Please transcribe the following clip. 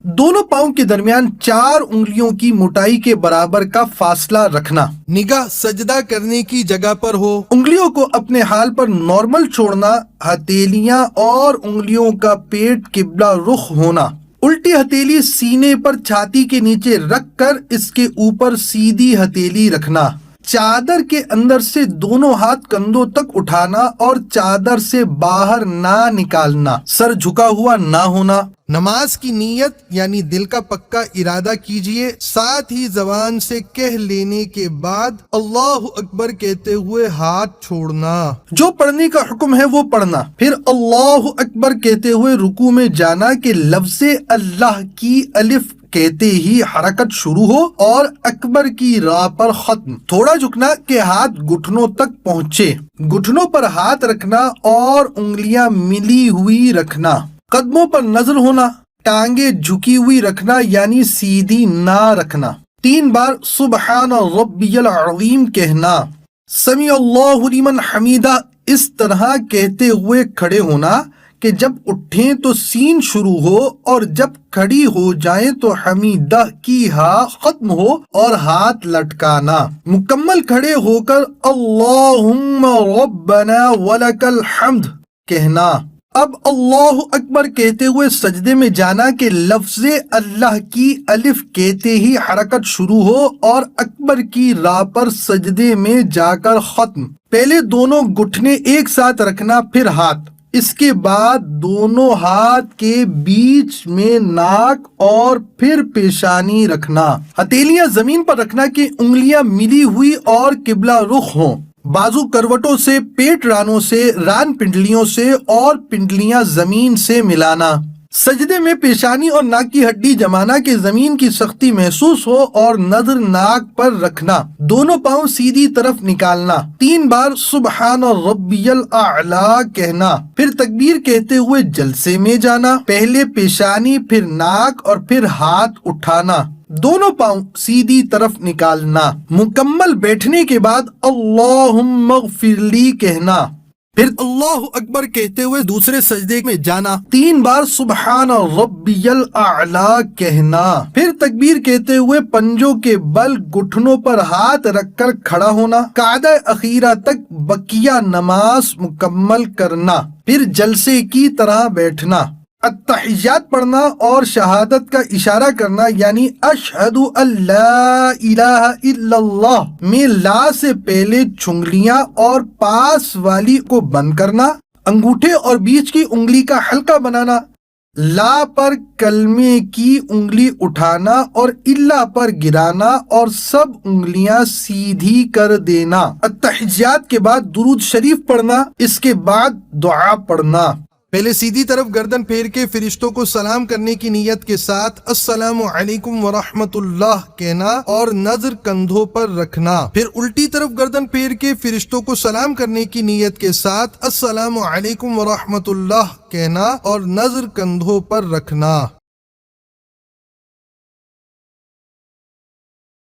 دونوں پاؤں کے درمیان 4 انگلیوں کی موٹائی کے برابر کا فاصلہ رکھنا، نگاہ سجدہ کرنے کی جگہ پر ہو، انگلیوں کو اپنے حال پر نارمل چھوڑنا، ہتھیلیاں اور انگلیوں کا پیٹ قبلہ رخ ہونا، الٹی ہتھیلی سینے پر چھاتی کے نیچے رکھ کر اس کے اوپر سیدھی ہتھیلی رکھنا، چادر کے اندر سے دونوں ہاتھ کندھوں تک اٹھانا اور چادر سے باہر نہ نکالنا، سر جھکا ہوا نہ ہونا۔ نماز کی نیت یعنی دل کا پکا ارادہ کیجئے، ساتھ ہی زبان سے کہہ لینے کے بعد اللہ اکبر کہتے ہوئے ہاتھ چھوڑنا۔ جو پڑھنے کا حکم ہے وہ پڑھنا، پھر اللہ اکبر کہتے ہوئے رکوع میں جانا کہ لفظ اللہ کی الف کہتے ہی حرکت شروع ہو اور اکبر کی راہ پر ختم، تھوڑا جھکنا کہ ہاتھ گھٹنوں تک پہنچے، گھٹنوں پر ہاتھ رکھنا اور انگلیاں ملی ہوئی رکھنا، قدموں پر نظر ہونا، ٹانگیں جھکی ہوئی رکھنا یعنی سیدھی نہ رکھنا، 3 بار سبحان ربی العظیم کہنا، سمیع اللہ لمن حمیدہ اس طرح کہتے ہوئے کھڑے ہونا کہ جب اٹھیں تو سین شروع ہو اور جب کھڑی ہو جائیں تو حمیدہ کی ہا ختم ہو اور ہاتھ لٹکانا، مکمل کھڑے ہو کر اللہم ربنا ولک الحمد کہنا۔ اب اللہ اکبر کہتے ہوئے سجدے میں جانا کہ لفظ اللہ کی الف کہتے ہی حرکت شروع ہو اور اکبر کی راہ پر سجدے میں جا کر ختم، پہلے دونوں گھٹنے ایک ساتھ رکھنا پھر ہاتھ، اس کے بعد دونوں ہاتھ کے بیچ میں ناک اور پھر پیشانی رکھنا، ہتھیلیاں زمین پر رکھنا کہ انگلیاں ملی ہوئی اور قبلہ رخ ہوں، بازو کروٹوں سے، پیٹ رانوں سے، ران پنڈلیوں سے اور پنڈلیاں زمین سے ملانا، سجدے میں پیشانی اور ناک کی ہڈی جمانا کہ زمین کی سختی محسوس ہو اور نظر ناک پر رکھنا، دونوں پاؤں سیدھی طرف نکالنا، 3 بار سبحان ربی الاعلی کہنا، پھر تکبیر کہتے ہوئے جلسے میں جانا، پہلے پیشانی پھر ناک اور پھر ہاتھ اٹھانا، دونوں پاؤں سیدھی طرف نکالنا، مکمل بیٹھنے کے بعد اللہم اغفر لی کہنا، پھر اللہ اکبر کہتے ہوئے دوسرے سجدے میں جانا، 3 بار سبحان ربی الاعلی کہنا، پھر تکبیر کہتے ہوئے پنجوں کے بل گھٹنوں پر ہاتھ رکھ کر کھڑا ہونا، قعدہ اخیرہ تک بقیہ نماز مکمل کرنا، پھر جلسے کی طرح بیٹھنا، التحیات پڑھنا اور شہادت کا اشارہ کرنا یعنی اشہد ان لا الہ الا اللہ میں لا سے پہلے چنگلیاں اور پاس والی کو بند کرنا، انگوٹھے اور بیچ کی انگلی کا حلقہ بنانا، لا پر کلمے کی انگلی اٹھانا اور الا پر گرانا اور سب انگلیاں سیدھی کر دینا، التحیات کے بعد درود شریف پڑھنا، اس کے بعد دعا پڑھنا، پہلے سیدھی طرف گردن پھیر کے فرشتوں کو سلام کرنے کی نیت کے ساتھ السلام علیکم ورحمۃ اللہ کہنا اور نظر کندھوں پر رکھنا، پھر الٹی طرف گردن پھیر کے فرشتوں کو سلام کرنے کی نیت کے ساتھ السلام علیکم ورحمۃ اللہ کہنا اور نظر کندھوں پر رکھنا۔